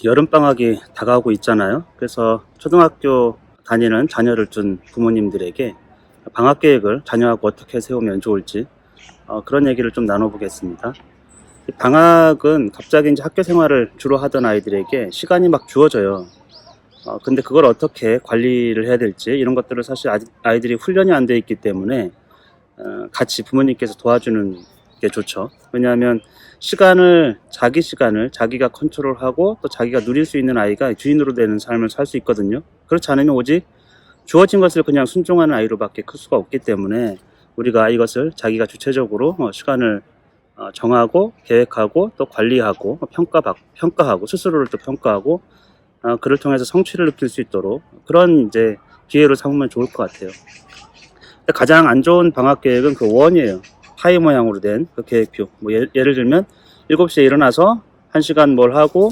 여름방학이 다가오고 있잖아요. 그래서 초등학교 다니는 자녀를 둔 부모님들에게 방학 계획을 자녀하고 어떻게 세우면 좋을지 그런 얘기를 좀 나눠보겠습니다. 방학은 갑자기 이제 학교 생활을 주로 하던 아이들에게 시간이 막 주어져요. 근데 그걸 어떻게 관리를 해야 될지 이런 것들을 사실 아직 아이들이 훈련이 안 돼 있기 때문에 같이 부모님께서 도와주는 게 좋죠. 왜냐하면 자기 시간을 자기가 컨트롤하고 또 자기가 누릴 수 있는 아이가 주인으로 되는 삶을 살 수 있거든요. 그렇지 않으면 오직 주어진 것을 그냥 순종하는 아이로밖에 클 수가 없기 때문에 우리가 이것을 자기가 주체적으로 시간을 정하고 계획하고 또 관리하고 평가하고 스스로를 또 평가하고 그를 통해서 성취를 느낄 수 있도록 그런 이제 기회로 삼으면 좋을 것 같아요. 가장 안 좋은 방학 계획은 그 원이에요. 파이 모양으로 된 그 계획표. 예를 들면 7시에 일어나서 1시간 뭘 하고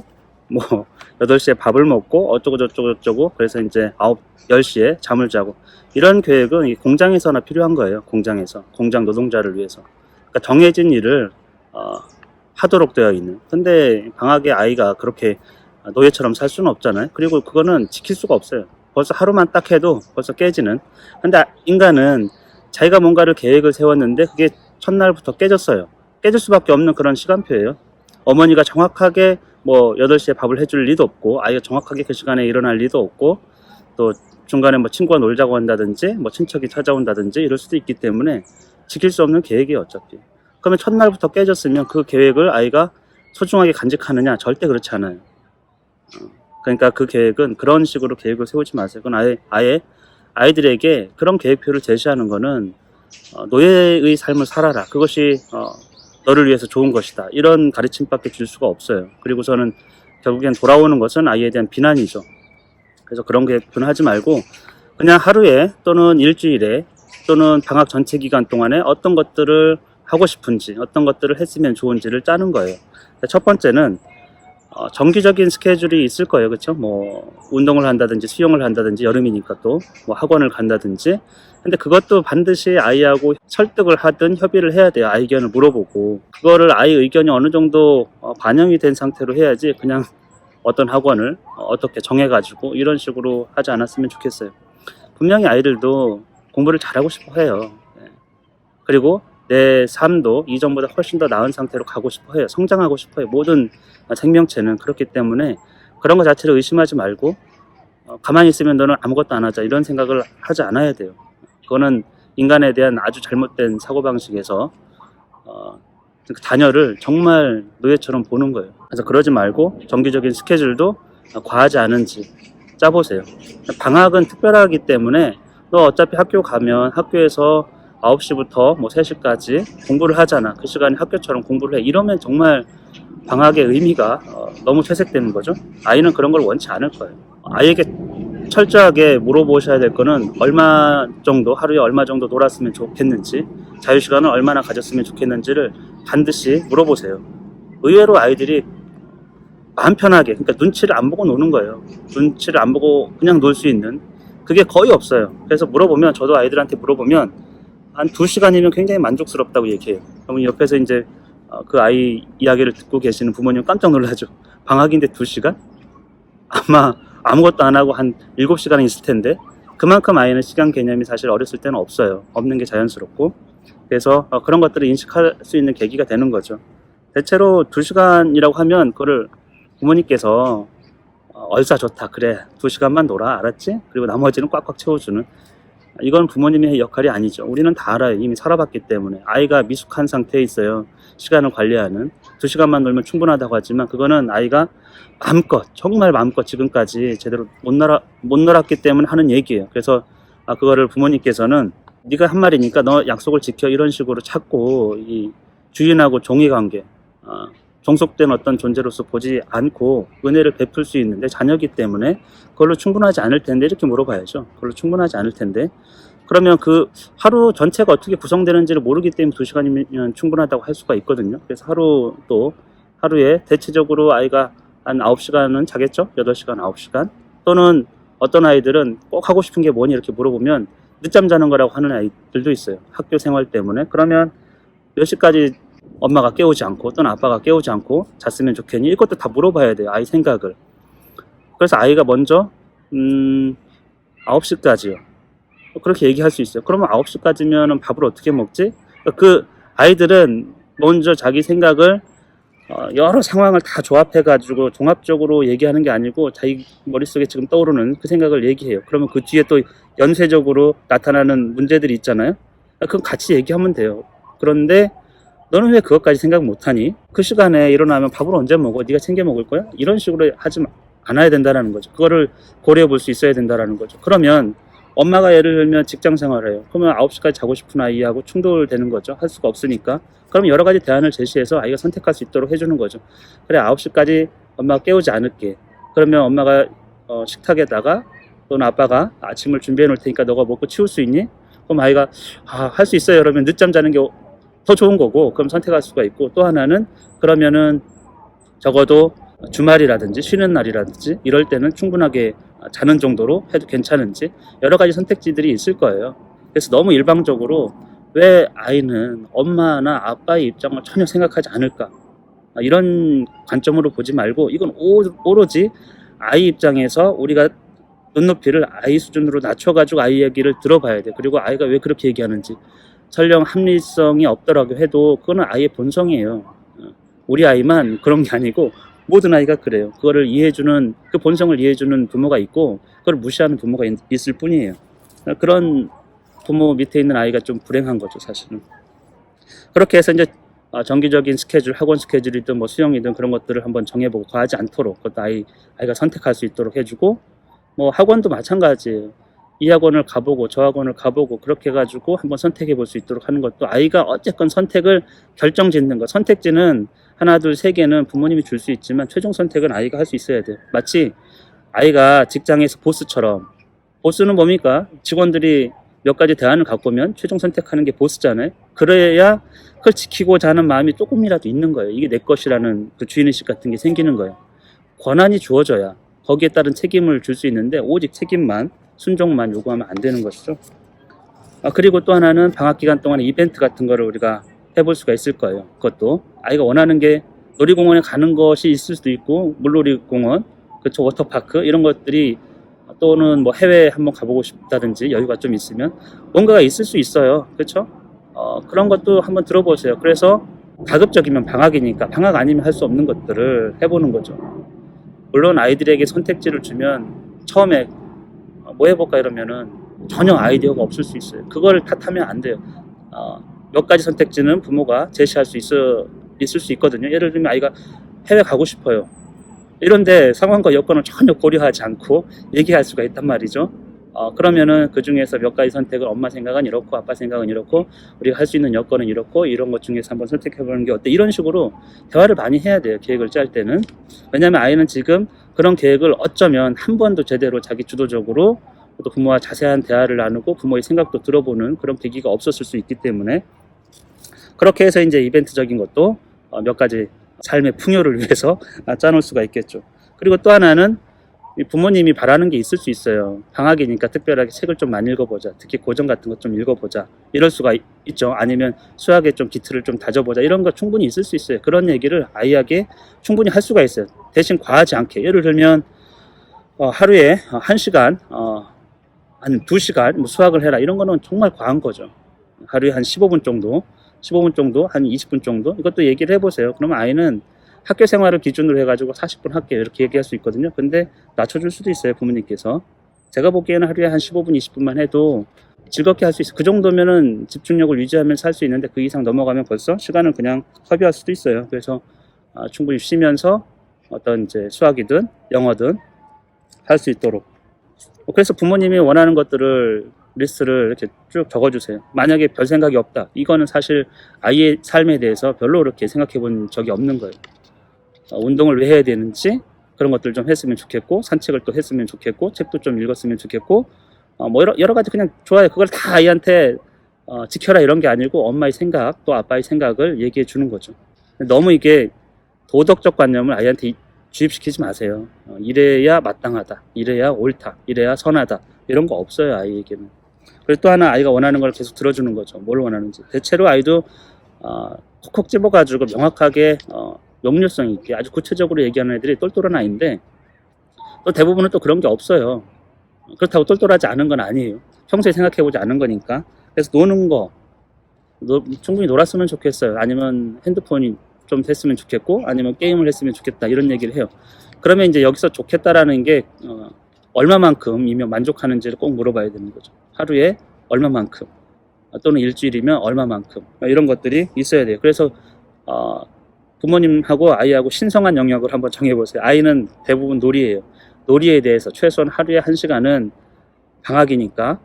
8시에 밥을 먹고 어쩌고 그래서 이제 10시에 잠을 자고 이런 계획은 이 공장에서나 필요한 거예요. 공장 노동자를 위해서. 그러니까 정해진 일을 하도록 되어 있는. 근데 방학에 아이가 그렇게 노예처럼 살 수는 없잖아요. 그리고 그거는 지킬 수가 없어요. 벌써 하루만 딱 해도 벌써 깨지는. 근데 인간은 자기가 뭔가를 계획을 세웠는데 그게 첫날부터 깨졌어요. 깨질 수밖에 없는 그런 시간표예요. 어머니가 정확하게 8시에 밥을 해줄 리도 없고 아이가 정확하게 그 시간에 일어날 리도 없고 또 중간에 친구가 놀자고 한다든지 친척이 찾아온다든지 이럴 수도 있기 때문에 지킬 수 없는 계획이에요. 어차피. 그러면 첫날부터 깨졌으면 그 계획을 아이가 소중하게 간직하느냐? 절대 그렇지 않아요. 그러니까 그 계획은 그런 식으로 계획을 세우지 마세요. 그건 아예 아이들에게 그런 계획표를 제시하는 거는 노예의 삶을 살아라. 그것이 너를 위해서 좋은 것이다. 이런 가르침밖에 줄 수가 없어요. 그리고서는 결국엔 돌아오는 것은 아이에 대한 비난이죠. 그래서 그런 계획표는 하지 말고 그냥 하루에 또는 일주일에 또는 방학 전체 기간 동안에 어떤 것들을 하고 싶은지 어떤 것들을 했으면 좋은지를 짜는 거예요. 첫 번째는 정기적인 스케줄이 있을 거예요. 그렇죠? 운동을 한다든지 수영을 한다든지 여름이니까 또 학원을 간다든지. 근데 그것도 반드시 아이하고 설득을 하든 협의를 해야 돼요. 아이 의견을 물어보고 그거를 아이 의견이 어느 정도 반영이 된 상태로 해야지 그냥 어떤 학원을 어떻게 정해가지고 이런 식으로 하지 않았으면 좋겠어요. 분명히 아이들도 공부를 잘하고 싶어 해요. 그리고 내 삶도 이전보다 훨씬 더 나은 상태로 가고 싶어 해요. 성장하고 싶어 해요. 모든 생명체는 그렇기 때문에 그런 것 자체를 의심하지 말고 가만히 있으면 너는 아무것도 안 하자 이런 생각을 하지 않아야 돼요. 그거는 인간에 대한 아주 잘못된 사고방식에서 자녀를 정말 노예처럼 보는 거예요. 그래서 그러지 말고 정기적인 스케줄도 과하지 않은지 짜보세요. 방학은 특별하기 때문에 너 어차피 학교 가면 학교에서 9시부터 3시까지 공부를 하잖아. 그 시간에 학교처럼 공부를 해. 이러면 정말 방학의 의미가 너무 퇴색되는 거죠. 아이는 그런 걸 원치 않을 거예요. 아이에게 철저하게 물어보셔야 될 거는 하루에 얼마 정도 놀았으면 좋겠는지, 자유시간을 얼마나 가졌으면 좋겠는지를 반드시 물어보세요. 의외로 아이들이 마음 편하게, 그러니까 눈치를 안 보고 노는 거예요. 눈치를 안 보고 그냥 놀 수 있는 그게 거의 없어요. 그래서 저도 아이들한테 물어보면 한 2시간이면 굉장히 만족스럽다고 얘기해요. 그러면 옆에서 이제 그 아이 이야기를 듣고 계시는 부모님 깜짝 놀라죠. 방학인데 2시간? 아마 아무것도 안 하고 한 7시간은 있을 텐데 그만큼 아이는 시간 개념이 사실 어렸을 때는 없어요. 없는 게 자연스럽고 그래서 그런 것들을 인식할 수 있는 계기가 되는 거죠. 대체로 2시간이라고 하면 그거를 부모님께서 얼싸 좋다 그래 2시간만 놀아 알았지? 그리고 나머지는 꽉꽉 채워주는 이건 부모님의 역할이 아니죠. 우리는 다 알아요. 이미 살아봤기 때문에. 아이가 미숙한 상태에 있어요. 시간을 관리하는. 2시간만 놀면 충분하다고 하지만 그거는 아이가 정말 마음껏 지금까지 제대로 못 놀았기 때문에 하는 얘기예요. 그래서 그거를 부모님께서는 네가 한 말이니까 너 약속을 지켜 이런 식으로 찾고 이 주인하고 종의 관계 종속된 어떤 존재로서 보지 않고 은혜를 베풀 수 있는데 자녀이기 때문에 그걸로 충분하지 않을 텐데 이렇게 물어봐야죠. 그걸로 충분하지 않을 텐데 그러면 그 하루 전체가 어떻게 구성되는지를 모르기 때문에 2시간이면 충분하다고 할 수가 있거든요. 그래서 하루에 대체적으로 아이가 한 9시간은 자겠죠. 8시간 9시간 또는 어떤 아이들은 꼭 하고 싶은 게 뭐니 이렇게 물어보면 늦잠 자는 거라고 하는 아이들도 있어요. 학교 생활 때문에. 그러면 몇 시까지 엄마가 깨우지 않고 또는 아빠가 깨우지 않고 잤으면 좋겠니? 이것도 다 물어봐야 돼요. 아이 생각을. 그래서 아이가 먼저 9시까지요. 그렇게 얘기할 수 있어요. 그러면 9시까지면 밥을 어떻게 먹지? 그 아이들은 먼저 자기 생각을 여러 상황을 다 조합해가지고 종합적으로 얘기하는 게 아니고 자기 머릿속에 지금 떠오르는 그 생각을 얘기해요. 그러면 그 뒤에 또 연쇄적으로 나타나는 문제들이 있잖아요. 그건 같이 얘기하면 돼요. 그런데 너는 왜 그것까지 생각 못하니? 그 시간에 일어나면 밥을 언제 먹어? 네가 챙겨 먹을 거야? 이런 식으로 하지 않아야 된다는 거죠. 그거를 고려해 볼 수 있어야 된다는 거죠. 그러면 엄마가 예를 들면 직장 생활을 해요. 그러면 9시까지 자고 싶은 아이하고 충돌되는 거죠. 할 수가 없으니까. 그럼 여러 가지 대안을 제시해서 아이가 선택할 수 있도록 해주는 거죠. 그래, 9시까지 엄마가 깨우지 않을게. 그러면 엄마가 식탁에다가 또는 아빠가 아침을 준비해 놓을 테니까 너가 먹고 치울 수 있니? 그럼 아이가 할 수 있어요. 그러면 늦잠 자는 게 더 좋은 거고, 그럼 선택할 수가 있고, 또 하나는 그러면은 적어도 주말이라든지 쉬는 날이라든지 이럴 때는 충분하게 자는 정도로 해도 괜찮은지 여러 가지 선택지들이 있을 거예요. 그래서 너무 일방적으로 왜 아이는 엄마나 아빠의 입장을 전혀 생각하지 않을까, 이런 관점으로 보지 말고 이건 오로지 아이 입장에서 우리가 눈높이를 아이 수준으로 낮춰가지고 아이 얘기를 들어봐야 돼. 그리고 아이가 왜 그렇게 얘기하는지, 설령 합리성이 없더라도 해도 그거는 아이의 본성이에요. 우리 아이만 그런 게 아니고 모든 아이가 그래요. 그거를 이해해주는, 그 본성을 이해해주는 부모가 있고 그걸 무시하는 부모가 있을 뿐이에요. 그런 부모 밑에 있는 아이가 좀 불행한 거죠, 사실은. 그렇게 해서 이제 정기적인 스케줄, 학원 스케줄이든 뭐 수영이든 그런 것들을 한번 정해보고 과하지 않도록, 그것도 아이가 선택할 수 있도록 해주고, 뭐 학원도 마찬가지예요. 이 학원을 가보고 저 학원을 가보고 그렇게 해가지고 한번 선택해 볼 수 있도록 하는 것도, 아이가 어쨌건 선택을 결정짓는 거, 선택지는 하나 둘 세 개는 부모님이 줄 수 있지만 최종 선택은 아이가 할 수 있어야 돼요. 마치 아이가 직장에서 보스처럼, 보스는 뭡니까? 직원들이 몇 가지 대안을 갖고 오면 최종 선택하는 게 보스잖아요. 그래야 그걸 지키고자 하는 마음이 조금이라도 있는 거예요. 이게 내 것이라는 그 주인의식 같은 게 생기는 거예요. 권한이 주어져야 거기에 따른 책임을 줄 수 있는데 오직 책임만, 순종만 요구하면 안 되는 것이죠. 그리고 또 하나는 방학 기간 동안에 이벤트 같은 거를 우리가 해볼 수가 있을 거예요. 그것도 아이가 원하는 게 놀이공원에 가는 것이 있을 수도 있고, 물놀이공원, 그쵸, 워터파크 이런 것들이, 또는 뭐 해외에 한번 가보고 싶다든지 여유가 좀 있으면 뭔가가 있을 수 있어요. 그렇죠? 그런 것도 한번 들어보세요. 그래서 가급적이면 방학이니까, 방학 아니면 할 수 없는 것들을 해보는 거죠. 물론 아이들에게 선택지를 주면 처음에 뭐 해볼까 이러면은 전혀 아이디어가 없을 수 있어요. 그걸 탓하면 안 돼요. 몇 가지 선택지는 부모가 제시할 수 있을 수 있거든요. 예를 들면 아이가 해외 가고 싶어요. 이런데 상황과 여건을 전혀 고려하지 않고 얘기할 수가 있단 말이죠. 그러면은 그 중에서 몇 가지 선택을, 엄마 생각은 이렇고 아빠 생각은 이렇고 우리가 할 수 있는 여건은 이렇고, 이런 것 중에서 한번 선택해보는 게 어때? 이런 식으로 대화를 많이 해야 돼요, 계획을 짤 때는. 왜냐하면 아이는 지금 그런 계획을 어쩌면 한 번도 제대로 자기 주도적으로 또 부모와 자세한 대화를 나누고 부모의 생각도 들어보는 그런 계기가 없었을 수 있기 때문에, 그렇게 해서 이제 이벤트적인 것도 몇 가지 삶의 풍요를 위해서 짜놓을 수가 있겠죠. 그리고 또 하나는 부모님이 바라는 게 있을 수 있어요. 방학이니까 특별하게 책을 좀 많이 읽어보자, 특히 고전 같은 것 좀 읽어보자, 이럴 수가 있죠. 아니면 수학에 좀 기틀을 좀 다져보자, 이런 거 충분히 있을 수 있어요. 그런 얘기를 아이에게 충분히 할 수가 있어요. 대신 과하지 않게. 예를 들면 하루에 1시간, 한 2시간 뭐 수학을 해라, 이런 거는 정말 과한 거죠. 하루에 한 15분 정도, 한 20분 정도, 이것도 얘기를 해보세요. 그러면 아이는 학교 생활을 기준으로 해가지고 40분 할게요, 이렇게 얘기할 수 있거든요. 근데 낮춰줄 수도 있어요, 부모님께서. 제가 보기에는 하루에 한 15분, 20분만 해도 즐겁게 할 수 있어요. 그 정도면은 집중력을 유지하면서 할 수 있는데, 그 이상 넘어가면 벌써 시간을 그냥 허비할 수도 있어요. 그래서 충분히 쉬면서 어떤 이제 수학이든 영어든 할 수 있도록. 그래서 부모님이 원하는 것들을, 리스트를 이렇게 쭉 적어주세요. 만약에 별 생각이 없다, 이거는 사실 아이의 삶에 대해서 별로 그렇게 생각해 본 적이 없는 거예요. 운동을 왜 해야 되는지 그런 것들 좀 했으면 좋겠고, 산책을 또 했으면 좋겠고, 책도 좀 읽었으면 좋겠고, 뭐 여러 가지 그냥 좋아요. 그걸 다 아이한테 지켜라 이런 게 아니고 엄마의 생각, 또 아빠의 생각을 얘기해 주는 거죠. 너무 이게 도덕적 관념을 아이한테 주입시키지 마세요. 이래야 마땅하다, 이래야 옳다, 이래야 선하다, 이런 거 없어요, 아이에게는. 그리고 또 하나, 아이가 원하는 걸 계속 들어주는 거죠. 뭘 원하는지. 대체로 아이도 콕콕 집어가지고 명확하게 역류성 있게 아주 구체적으로 얘기하는 애들이 똘똘한 아이인데, 또 대부분은 또 그런 게 없어요. 그렇다고 똘똘하지 않은 건 아니에요. 평소에 생각해보지 않은 거니까. 그래서 노는 거 충분히 놀았으면 좋겠어요. 아니면 핸드폰이 좀 됐으면 좋겠고, 아니면 게임을 했으면 좋겠다, 이런 얘기를 해요. 그러면 이제 여기서 좋겠다라는 게 얼마만큼이면 만족하는지를 꼭 물어봐야 되는 거죠. 하루에 얼마만큼, 또는 일주일이면 얼마만큼, 이런 것들이 있어야 돼요. 그래서 부모님하고 아이하고 신성한 영역을 한번 정해보세요. 아이는 대부분 놀이예요. 놀이에 대해서 최소한 하루에 1시간은 방학이니까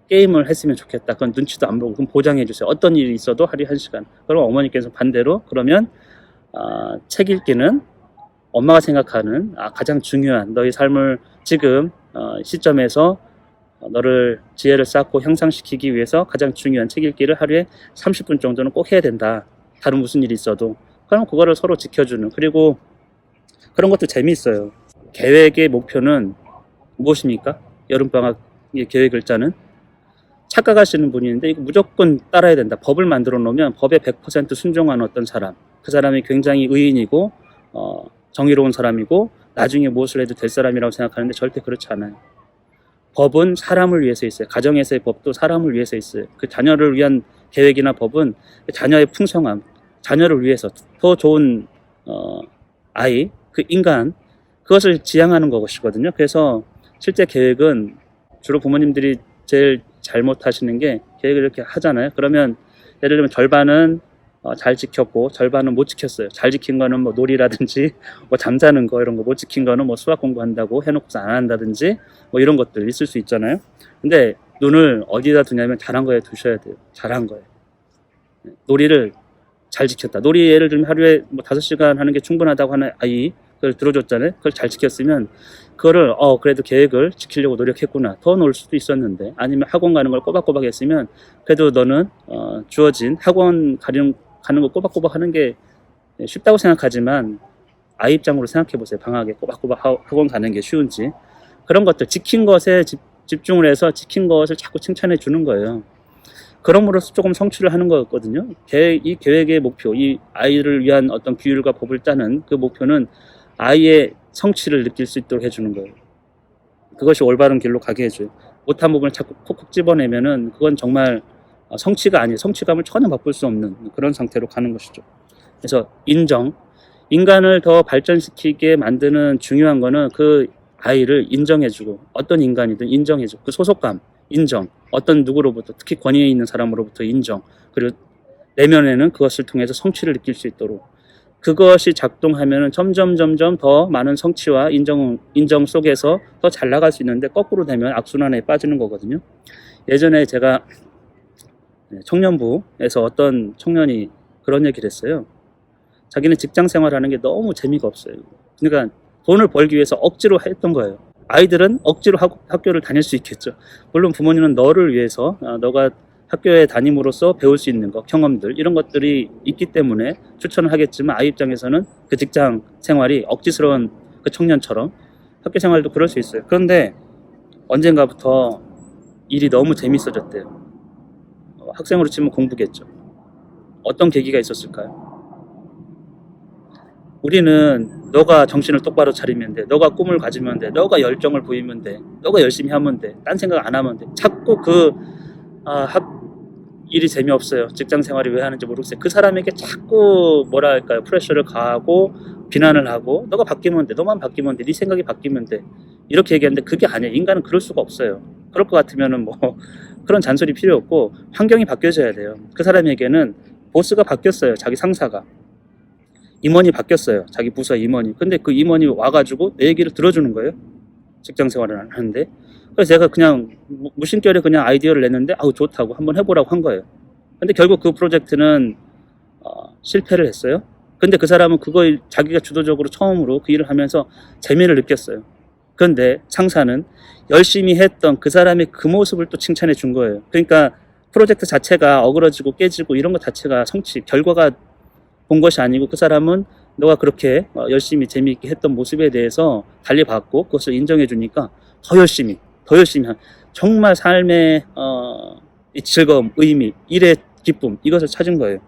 게임을 했으면 좋겠다. 그건 눈치도 안 보고 그럼 보장해 주세요. 어떤 일이 있어도 하루에 1시간. 그럼 어머니께서 반대로 그러면 책 읽기는 엄마가 생각하는 가장 중요한 너희 삶을 지금 시점에서 너를 지혜를 쌓고 향상시키기 위해서 가장 중요한 책 읽기를 하루에 30분 정도는 꼭 해야 된다. 다른 무슨 일이 있어도. 그럼 그거를 서로 지켜주는. 그리고 그런 것도 재미있어요. 계획의 목표는 무엇입니까? 여름방학의 계획을 짜는 착각하시는 분이 있는데 이거 무조건 따라야 된다. 법을 만들어 놓으면 법에 100% 순종하는 어떤 사람, 그 사람이 굉장히 의인이고 정의로운 사람이고 나중에 무엇을 해도 될 사람이라고 생각하는데 절대 그렇지 않아요. 법은 사람을 위해서 있어요. 가정에서의 법도 사람을 위해서 있어요. 그 자녀를 위한 계획이나 법은 자녀의 풍성함, 자녀를 위해서 더 좋은 아이, 그 인간, 그것을 지향하는 것이거든요. 그래서 실제 계획은 주로 부모님들이 제일 잘못하시는 게 계획을 이렇게 하잖아요. 그러면 예를 들면 절반은 잘 지켰고 절반은 못 지켰어요. 잘 지킨 거는 뭐 놀이라든지 뭐 잠자는 거 이런 거, 못 지킨 거는 뭐 수학 공부한다고 해놓고서 안 한다든지 뭐 이런 것들 있을 수 있잖아요. 근데 눈을 어디다 두냐면 잘한 거에 두셔야 돼요. 잘한 거에. 놀이를 잘 지켰다. 놀이 예를 들면 하루에 뭐 5시간 하는 게 충분하다고 하는 아이 그걸 들어줬잖아요. 그걸 잘 지켰으면 그거를 그래도 계획을 지키려고 노력했구나. 더 놀 수도 있었는데, 아니면 학원 가는 걸 꼬박꼬박 했으면 그래도 너는 주어진 학원 가는 거 꼬박꼬박 하는 게 쉽다고 생각하지만 아이 입장으로 생각해 보세요. 방학에 꼬박꼬박 학원 가는 게 쉬운지. 그런 것들 지킨 것에 집중을 해서 지킨 것을 자꾸 칭찬해 주는 거예요. 그럼으로써 조금 성취를 하는 거거든요. 이 계획의 목표, 이 아이를 위한 어떤 규율과 법을 짜는 그 목표는 아이의 성취를 느낄 수 있도록 해주는 거예요. 그것이 올바른 길로 가게 해줘요. 못한 부분을 자꾸 콕콕 집어내면은 그건 정말 성취가 아니에요. 성취감을 전혀 맛볼 수 없는 그런 상태로 가는 것이죠. 그래서 인정, 인간을 더 발전시키게 만드는 중요한 거는 그 아이를 인정해주고, 어떤 인간이든 인정해주고, 그 소속감, 인정, 어떤 누구로부터, 특히 권위에 있는 사람으로부터 인정, 그리고 내면에는 그것을 통해서 성취를 느낄 수 있도록, 그것이 작동하면 점점 더 많은 성취와 인정 속에서 더 잘 나갈 수 있는데, 거꾸로 되면 악순환에 빠지는 거거든요. 예전에 제가 청년부에서 어떤 청년이 그런 얘기를 했어요. 자기는 직장 생활하는 게 너무 재미가 없어요. 그러니까 돈을 벌기 위해서 억지로 했던 거예요. 아이들은 억지로 학교를 다닐 수 있겠죠. 물론 부모님은 너를 위해서, 너가 학교에 다님으로써 배울 수 있는 것, 경험들, 이런 것들이 있기 때문에 추천을 하겠지만, 아이 입장에서는 그 직장 생활이 억지스러운 그 청년처럼 학교 생활도 그럴 수 있어요. 그런데 언젠가부터 일이 너무 재밌어졌대요. 학생으로 치면 공부겠죠. 어떤 계기가 있었을까요? 우리는 너가 정신을 똑바로 차리면 돼, 너가 꿈을 가지면 돼, 너가 열정을 보이면 돼, 너가 열심히 하면 돼, 딴 생각 안 하면 돼. 자꾸 일이 재미없어요, 직장 생활이 왜 하는지 모르겠어요, 그 사람에게 자꾸 뭐랄까요, 프레셔를 가하고 비난을 하고, 너가 바뀌면 돼, 너만 바뀌면 돼, 네 생각이 바뀌면 돼, 이렇게 얘기하는데 그게 아니에요. 인간은 그럴 수가 없어요. 그럴 것 같으면은 뭐 그런 잔소리 필요 없고, 환경이 바뀌어져야 돼요. 그 사람에게는 보스가 바뀌었어요. 자기 상사가, 임원이 바뀌었어요. 자기 부서 임원이. 근데 그 임원이 와가지고 내 얘기를 들어주는 거예요. 직장 생활을 하는데. 그래서 제가 그냥 무심결에 그냥 아이디어를 냈는데, 좋다고 한번 해보라고 한 거예요. 근데 결국 그 프로젝트는 실패를 했어요. 근데 그 사람은 그걸 자기가 주도적으로 처음으로 그 일을 하면서 재미를 느꼈어요. 그런데 상사는 열심히 했던 그 사람의 그 모습을 또 칭찬해 준 거예요. 그러니까 프로젝트 자체가 어그러지고 깨지고 이런 것 자체가 결과가 본 것이 아니고, 그 사람은 너가 그렇게 열심히 재미있게 했던 모습에 대해서 달리 봤고 그것을 인정해 주니까 더 열심히 정말 삶의 이 즐거움, 의미, 일의 기쁨, 이것을 찾은 거예요.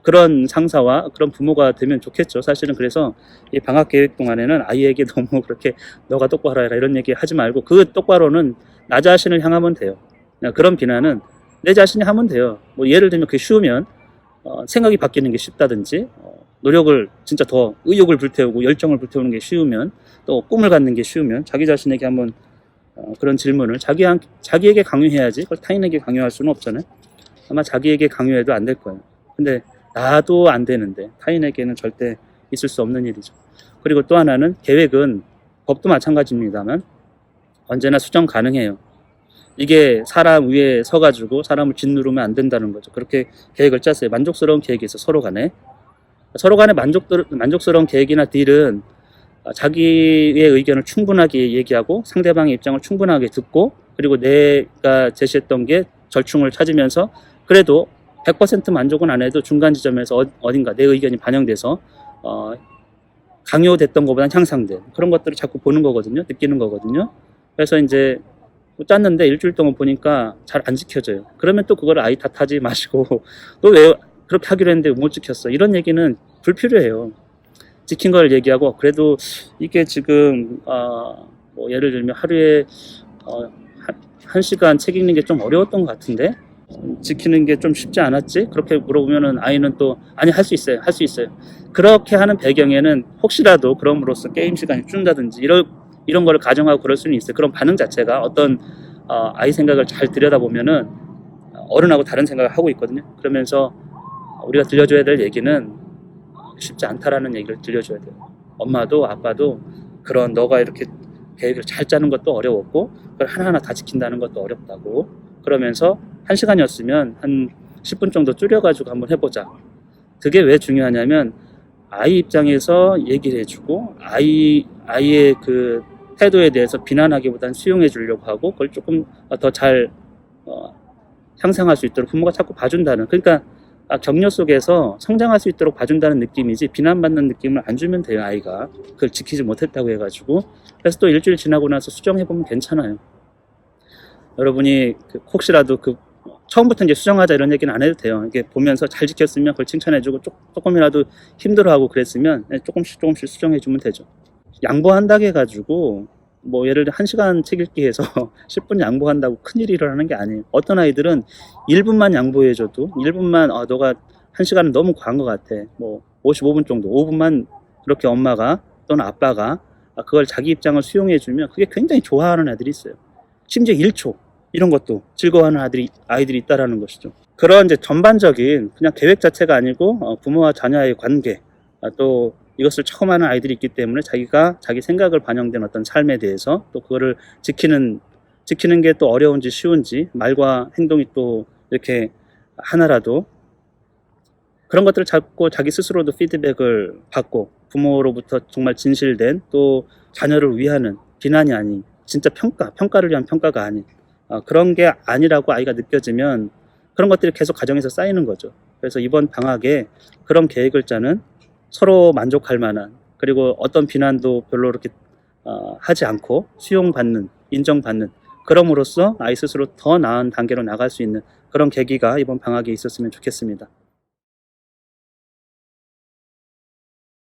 그런 상사와 그런 부모가 되면 좋겠죠. 사실은. 그래서 이 방학 계획 동안에는 아이에게 너무 그렇게 너가 똑바로 해라 이런 얘기 하지 말고, 그 똑바로는 나 자신을 향하면 돼요. 그런 비난은 내 자신이 하면 돼요. 뭐 예를 들면 그게 쉬우면 생각이 바뀌는 게 쉽다든지, 노력을 진짜 더 의욕을 불태우고 열정을 불태우는 게 쉬우면, 또 꿈을 갖는 게 쉬우면 자기 자신에게 한번 그런 질문을 자기에게 강요해야지, 그걸 타인에게 강요할 수는 없잖아요. 아마 자기에게 강요해도 안 될 거예요. 근데 나도 안 되는데 타인에게는 절대 있을 수 없는 일이죠. 그리고 또 하나는, 계획은 법도 마찬가지입니다만 언제나 수정 가능해요. 이게 사람 위에 서가지고 사람을 짓누르면 안 된다는 거죠. 그렇게 계획을 짰어요. 만족스러운 계획이 있어, 서로 간에. 만족스러운 계획이나 딜은 자기의 의견을 충분하게 얘기하고 상대방의 입장을 충분하게 듣고, 그리고 내가 제시했던 게 절충을 찾으면서 그래도 100% 만족은 안 해도 중간 지점에서 어딘가 내 의견이 반영돼서 강요됐던 것보다는 향상된 그런 것들을 자꾸 보는 거거든요. 느끼는 거거든요. 그래서 이제 짰는데 일주일 동안 보니까 잘 안 지켜져요. 그러면 또 그걸 아이 탓하지 마시고 또 왜 그렇게 하기로 했는데 못 지켰어, 이런 얘기는 불필요해요. 지킨 걸 얘기하고, 그래도 이게 지금 뭐 예를 들면 하루에 1시간 책 읽는 게 좀 어려웠던 것 같은데 지키는 게 좀 쉽지 않았지? 그렇게 물어보면은 아이는 또 아니, 할 수 있어요, 할 수 있어요. 그렇게 하는 배경에는 혹시라도 그럼으로써 게임 시간이 준다든지 이런 거를 가정하고 그럴 수는 있어요. 그런 반응 자체가 어떤 아이 생각을 잘 들여다보면은 어른하고 다른 생각을 하고 있거든요. 그러면서 우리가 들려줘야 될 얘기는 쉽지 않다라는 얘기를 들려줘야 돼요. 엄마도 아빠도 그런 너가 이렇게 계획을 잘 짜는 것도 어려웠고 그걸 하나하나 다 지킨다는 것도 어렵다고, 그러면서 1시간이었으면 한 10분 정도 줄여가지고 한번 해보자. 그게 왜 중요하냐면 아이 입장에서 얘기를 해주고 아이의 그 태도에 대해서 비난하기보다는 수용해 주려고 하고, 그걸 조금 더 잘 향상할 수 있도록 부모가 자꾸 봐준다는, 그러니까 격려 속에서 성장할 수 있도록 봐준다는 느낌이지 비난받는 느낌을 안 주면 돼요. 아이가 그걸 지키지 못했다고 해가지고. 그래서 또 일주일 지나고 나서 수정해보면 괜찮아요. 여러분이 혹시라도 처음부터 이제 수정하자 이런 얘기는 안 해도 돼요. 이게 보면서 잘 지켰으면 그걸 칭찬해주고, 조금이라도 힘들어하고 그랬으면 조금씩 수정해주면 되죠. 양보한다고 해가지고 뭐 예를 들어 1시간 책 읽기 해서 10분 양보한다고 큰일이 일어나는 게 아니에요. 어떤 아이들은 1분만 양보해줘도 1분만 너가 1시간은 너무 과한 것 같아, 뭐 55분 정도, 5분만 그렇게 엄마가 또는 아빠가 그걸 자기 입장을 수용해주면 그게 굉장히 좋아하는 애들이 있어요. 심지어 1초 이런 것도 즐거워하는 아이들이 있다라는 것이죠. 그런 이제 전반적인 그냥 계획 자체가 아니고 부모와 자녀의 관계, 또 이것을 처음 하는 아이들이 있기 때문에 자기 생각을 반영된 어떤 삶에 대해서, 또 그거를 지키는 게 또 어려운지 쉬운지, 말과 행동이 또 이렇게 하나라도 그런 것들을 잡고 자기 스스로도 피드백을 받고, 부모로부터 정말 진실된, 또 자녀를 위하는 비난이 아닌 진짜 평가를 위한 평가가 아닌 그런 게 아니라고 아이가 느껴지면 그런 것들이 계속 가정에서 쌓이는 거죠. 그래서 이번 방학에 그런 계획을 짜는, 서로 만족할 만한, 그리고 어떤 비난도 별로 그렇게 하지 않고 수용받는, 인정받는, 그럼으로써 아이 스스로 더 나은 단계로 나갈 수 있는 그런 계기가 이번 방학에 있었으면 좋겠습니다.